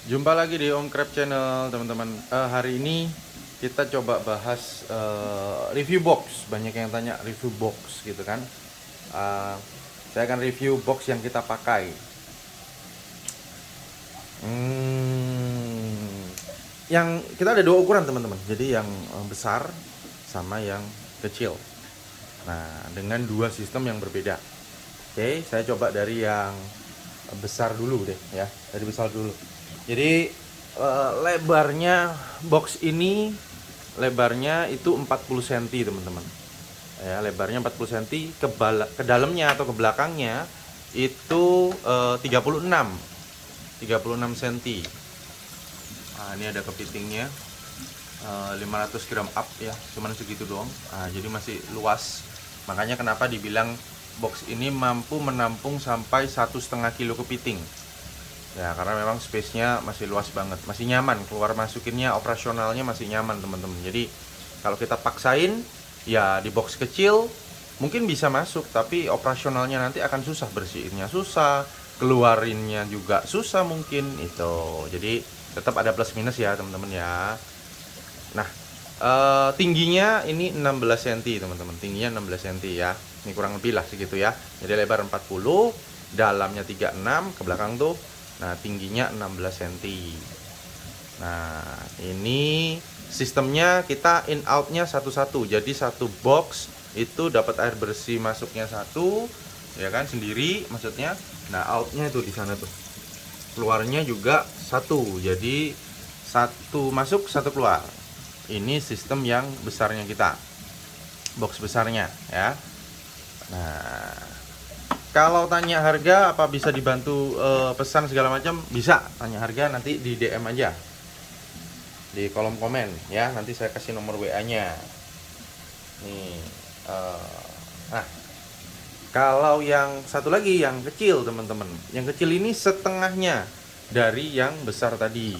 Jumpa lagi di Om Crab Channel, teman-teman. Hari ini kita coba bahas review box. Banyak yang tanya review box gitu kan. Eh, saya akan review box yang kita pakai. Yang kita ada dua ukuran, teman-teman. Jadi yang besar sama yang kecil. Nah, dengan dua sistem yang berbeda. Oke, saya coba dari yang besar dulu deh ya. Dari besar dulu. Jadi lebarnya box ini lebarnya itu 40 cm, teman-teman. Ya, lebarnya 40 cm, ke dalamnya atau ke belakangnya itu 36 cm. Nah, ini ada kepitingnya 500 gram up ya, cuman segitu doang. Nah, jadi masih luas. Makanya kenapa dibilang box ini mampu menampung sampai 1,5 kilo kepiting. Ya, karena memang space-nya masih luas banget, masih nyaman, keluar masukinnya, operasionalnya masih nyaman, teman-teman. Jadi kalau kita paksain ya di box kecil mungkin bisa masuk, tapi operasionalnya nanti akan susah, bersihinnya susah, keluarinnya juga susah mungkin itu. Jadi tetap ada plus minus ya, teman-teman ya. Nah, tingginya ini 16 cm, teman-teman. Tingginya 16 cm ya. Ini kurang lebih lah segitu ya. Jadi lebar 40, dalamnya 36, ke belakang tuh. Nah, tingginya 16 cm. Nah, ini sistemnya kita in out-nya satu-satu. Jadi satu box itu dapat air bersih masuknya satu, ya kan, sendiri maksudnya. Nah, out-nya itu di sana tuh. Keluarnya juga satu. Jadi satu masuk, satu keluar. Ini sistem yang besarnya kita, box besarnya ya. Nah, kalau tanya harga apa bisa dibantu pesan segala macam, bisa. Tanya harga nanti di DM aja di kolom komen ya, nanti saya kasih nomor WA-nya nih. Nah, kalau yang satu lagi yang kecil, teman-teman, yang kecil ini setengahnya dari yang besar tadi.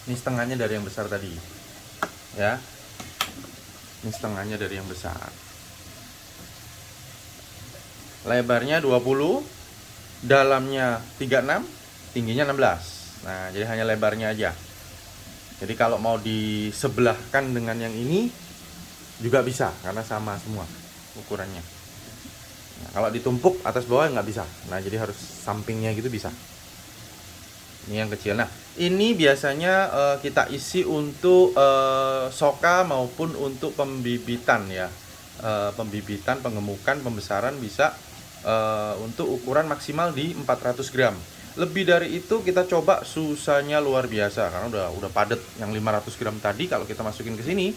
Ini setengahnya dari yang besar tadi ya. Ini setengahnya dari yang besar. Lebarnya 20, dalamnya 36, tingginya 16. Nah, jadi hanya lebarnya aja. Jadi kalau mau disebelahkan dengan yang ini juga bisa, karena sama semua ukurannya. Nah, kalau ditumpuk atas bawah nggak bisa. Nah, jadi harus sampingnya gitu bisa. Ini yang kecil. Nah, ini biasanya kita isi untuk soka maupun untuk pembibitan ya. Pembibitan, pengemukan, pembesaran bisa untuk ukuran maksimal di 400 gram. Lebih dari itu kita coba susahnya luar biasa, karena udah padat. Yang 500 gram tadi kalau kita masukin ke sini,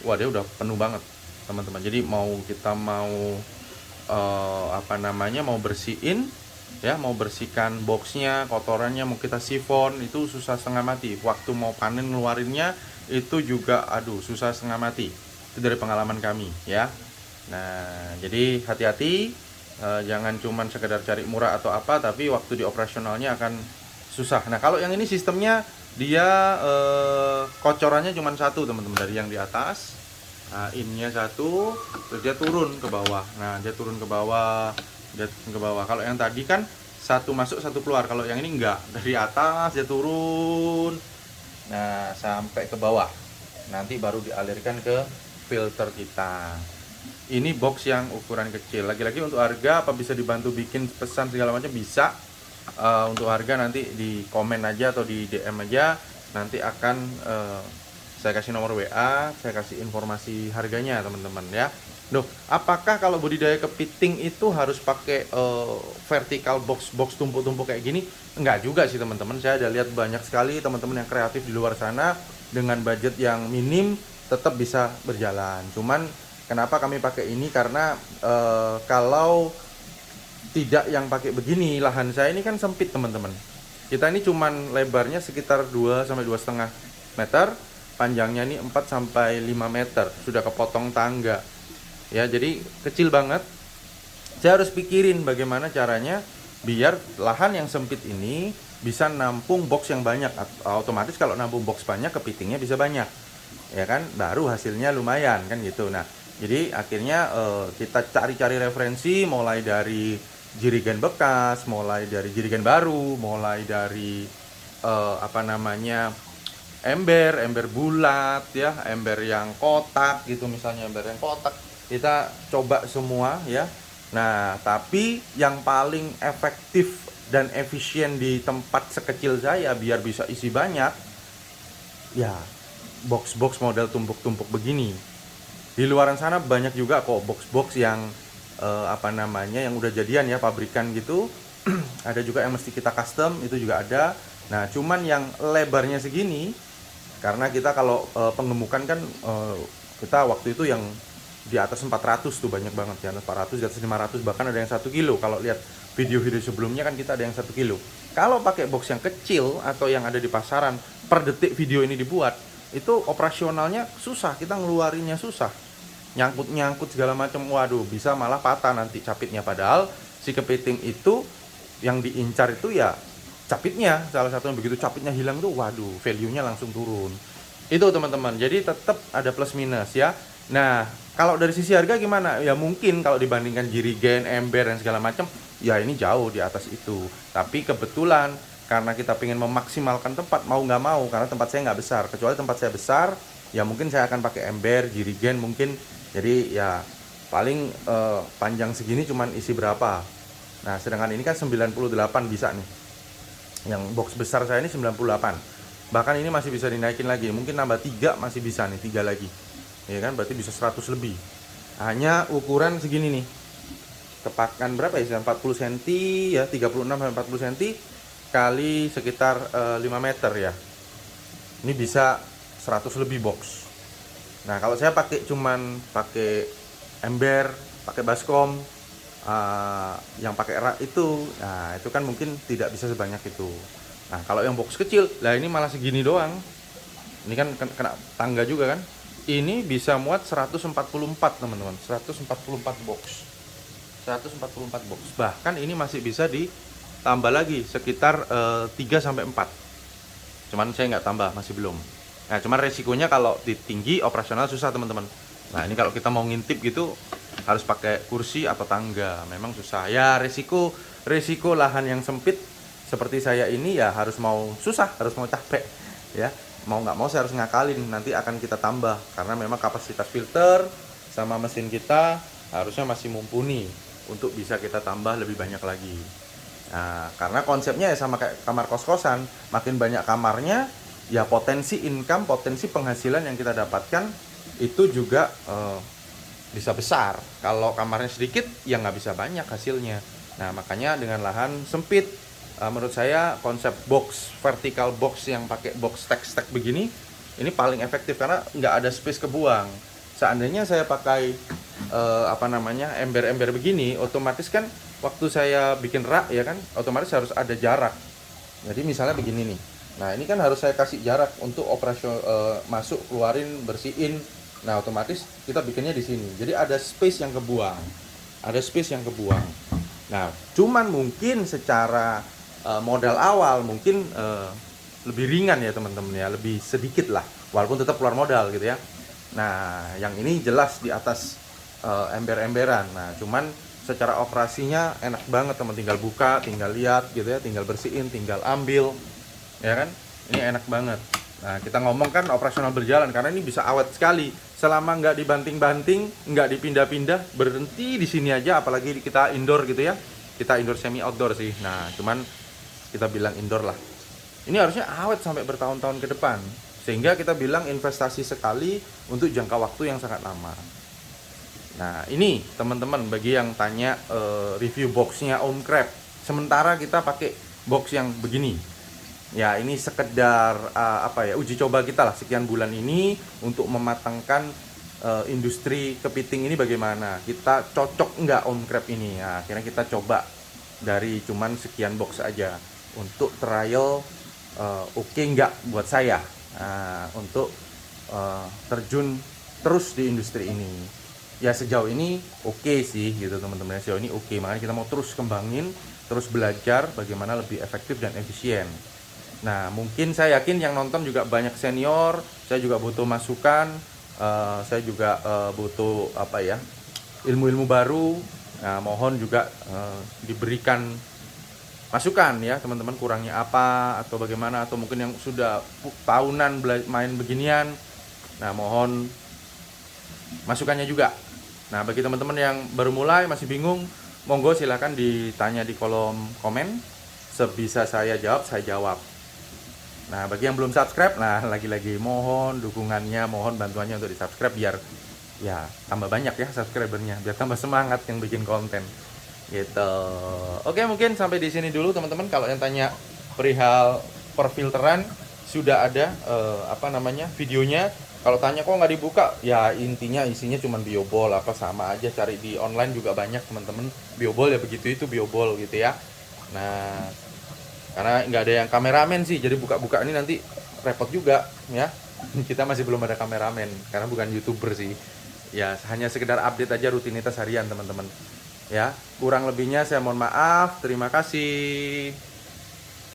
wah dia udah penuh banget, teman-teman. Jadi kita mau mau bersihin ya, mau bersihkan boxnya, kotorannya, mau kita sifon, itu susah setengah mati. Waktu mau panen ngeluarinnya itu juga aduh susah setengah mati. Itu dari pengalaman kami ya. Nah, jadi hati-hati, jangan cuman sekedar cari murah atau apa, tapi waktu di operasionalnya akan susah. Nah, kalau yang ini sistemnya dia kocorannya cuma satu, teman-teman, dari yang di atas. Nah, innya satu, terus dia turun ke bawah. Nah, dia turun ke bawah, dia turun ke bawah. Kalau yang tadi kan satu masuk satu keluar, kalau yang ini enggak, dari atas dia turun, nah sampai ke bawah, nanti baru dialirkan ke filter kita. Ini box yang ukuran kecil. Lagi-lagi untuk harga apa bisa dibantu bikin pesan segala macam, bisa. Untuk harga nanti di komen aja atau di DM aja, nanti akan saya kasih nomor WA, saya kasih informasi harganya, teman-teman ya. Duh, apakah kalau budidaya kepiting itu harus pakai vertical box tumpuk-tumpuk kayak gini? Enggak juga sih, teman-teman. Saya ada lihat banyak sekali teman-teman yang kreatif di luar sana dengan budget yang minim tetap bisa berjalan. Cuman kenapa kami pakai ini? Karena kalau tidak yang pakai begini, lahan saya ini kan sempit, teman-teman. Kita ini cuman lebarnya sekitar 2 sampai 2,5 meter, panjangnya ini 4 sampai 5 meter, sudah kepotong tangga. Ya, jadi kecil banget. Saya harus pikirin bagaimana caranya biar lahan yang sempit ini bisa nampung box yang banyak. Otomatis kalau nampung box banyak, kepitingnya bisa banyak. Ya kan? Baru hasilnya lumayan kan gitu. Nah, jadi akhirnya kita cari-cari referensi, mulai dari jirigen bekas, mulai dari jirigen baru, mulai dari apa namanya, ember bulat ya, ember yang kotak gitu, misalnya ember yang kotak kita coba semua ya. Nah, tapi yang paling efektif dan efisien di tempat sekecil saya biar bisa isi banyak ya box-box model tumpuk-tumpuk begini. Di luaran sana banyak juga kok box-box yang apa namanya, yang udah jadian ya, pabrikan gitu. Ada juga yang mesti kita custom, itu juga ada. Nah, cuman yang lebarnya segini, karena kita kalau pengemukan kan kita waktu itu yang di atas 400 tuh banyak banget ya, 400, di atas 500, bahkan ada yang 1 kilo. Kalau lihat video-video sebelumnya kan kita ada yang 1 kilo. Kalau pakai box yang kecil atau yang ada di pasaran, per detik video ini dibuat, itu operasionalnya susah, kita ngeluarinnya susah, nyangkut segala macam, waduh bisa malah patah nanti capitnya. Padahal si kepiting itu yang diincar itu ya capitnya, salah satu yang begitu capitnya hilang tuh waduh value-nya langsung turun. Itu teman-teman, jadi tetap ada plus minus ya. Nah, kalau dari sisi harga gimana? Ya mungkin kalau dibandingkan jirigen, ember dan segala macam, ya ini jauh di atas itu. Tapi kebetulan karena kita pengen memaksimalkan tempat, mau nggak mau, karena tempat saya nggak besar. Kecuali tempat saya besar, ya mungkin saya akan pakai ember, jirigen mungkin. Jadi ya paling panjang segini cuman isi berapa. Nah, sedangkan ini kan 98 bisa nih. Yang box besar saya ini 98. Bahkan ini masih bisa dinaikin lagi. Mungkin nambah 3 masih bisa nih, 3 lagi. Ya kan, berarti bisa 100 lebih. Hanya ukuran segini nih. Tepakan berapa ya? 40 cm ya, 36 sampai 40 cm kali sekitar 5 meter ya. Ini bisa 100 lebih box. Nah, kalau saya pakai ember, pakai baskom, yang pakai rak itu, nah itu kan mungkin tidak bisa sebanyak itu. Nah, kalau yang box kecil, lah ini malah segini doang. Ini kan kena tangga juga kan. Ini bisa muat 144 teman-teman, 144 box. 144 box. Bahkan ini masih bisa ditambah lagi sekitar 3 sampai 4. Cuman saya nggak tambah, masih belum. Nah, cuman resikonya kalau tinggi operasional susah teman-teman. Nah, ini kalau kita mau ngintip gitu harus pakai kursi atau tangga, memang susah. Ya resiko lahan yang sempit seperti saya ini ya harus mau susah, harus mau capek ya. Mau nggak mau saya harus ngakalin, nanti akan kita tambah karena memang kapasitas filter sama mesin kita harusnya masih mumpuni untuk bisa kita tambah lebih banyak lagi. Nah, karena konsepnya ya sama kayak kamar kos-kosan, makin banyak kamarnya ya potensi income, potensi penghasilan yang kita dapatkan itu juga bisa besar. Kalau kamarnya sedikit ya nggak bisa banyak hasilnya. Nah, makanya dengan lahan sempit, menurut saya konsep box, vertical box yang pakai box stack begini ini paling efektif karena nggak ada space kebuang. Seandainya saya pakai apa namanya, ember-ember begini, otomatis kan waktu saya bikin rak ya kan, otomatis harus ada jarak. Jadi misalnya begini nih. Nah, ini kan harus saya kasih jarak untuk operasional, masuk, keluarin, bersihin. Nah, otomatis kita bikinnya di sini. Jadi ada space yang kebuang. Ada space yang kebuang. Nah, cuman mungkin secara modal awal mungkin lebih ringan ya teman-teman ya, lebih sedikit lah. Walaupun tetap keluar modal gitu ya. Nah, yang ini jelas di atas ember-emberan. Nah, cuman secara operasinya enak banget teman, tinggal buka, tinggal lihat gitu ya, tinggal bersihin, tinggal ambil. Ya kan? Ini enak banget. Nah, kita ngomong kan operasional berjalan karena ini bisa awet sekali. Selama nggak dibanting-banting, nggak dipindah-pindah, berhenti di sini aja. Apalagi kita indoor gitu ya. Kita indoor semi outdoor sih. Nah, cuman kita bilang indoor lah. Ini harusnya awet sampai bertahun-tahun ke depan. Sehingga kita bilang investasi sekali untuk jangka waktu yang sangat lama. Nah, ini teman-teman bagi yang tanya review boxnya Om Crab. Sementara kita pakai box yang begini. Ya, ini sekedar apa ya, uji coba kita lah sekian bulan ini untuk mematangkan industri kepiting ini bagaimana. Kita cocok nggak Om Crab ini? Ya, akhirnya kita coba dari cuman sekian box aja untuk trial, oke nggak buat saya untuk terjun terus di industri ini. Ya sejauh ini oke sih gitu teman-teman, sejauh ini oke. Makanya kita mau terus kembangin, terus belajar bagaimana lebih efektif dan efisien. Nah, mungkin saya yakin yang nonton juga banyak senior, saya juga butuh masukan, saya juga butuh apa ya, ilmu-ilmu baru. Nah, mohon juga diberikan masukan ya teman-teman, kurangnya apa atau bagaimana, atau mungkin yang sudah tahunan main beginian. Nah, mohon masukannya juga. Nah, bagi teman-teman yang baru mulai masih bingung, monggo silahkan ditanya di kolom komen. Sebisa saya jawab, saya jawab. Nah, bagi yang belum subscribe, nah lagi-lagi mohon dukungannya, mohon bantuannya untuk di subscribe biar ya tambah banyak ya subscribernya, biar tambah semangat yang bikin konten gitu. Oke, mungkin sampai di sini dulu teman-teman. Kalau yang tanya perihal perfilteran, sudah ada videonya. Kalau tanya kok nggak dibuka, ya intinya isinya cuma biobol, apa sama aja, cari di online juga banyak teman-teman. Biobol ya begitu, itu biobol gitu ya. Nah, karena nggak ada yang kameramen sih, jadi buka-buka ini nanti repot juga ya. Kita masih belum ada kameramen karena bukan YouTuber sih. Ya, hanya sekedar update aja rutinitas harian teman-teman. Ya, kurang lebihnya saya mohon maaf. Terima kasih.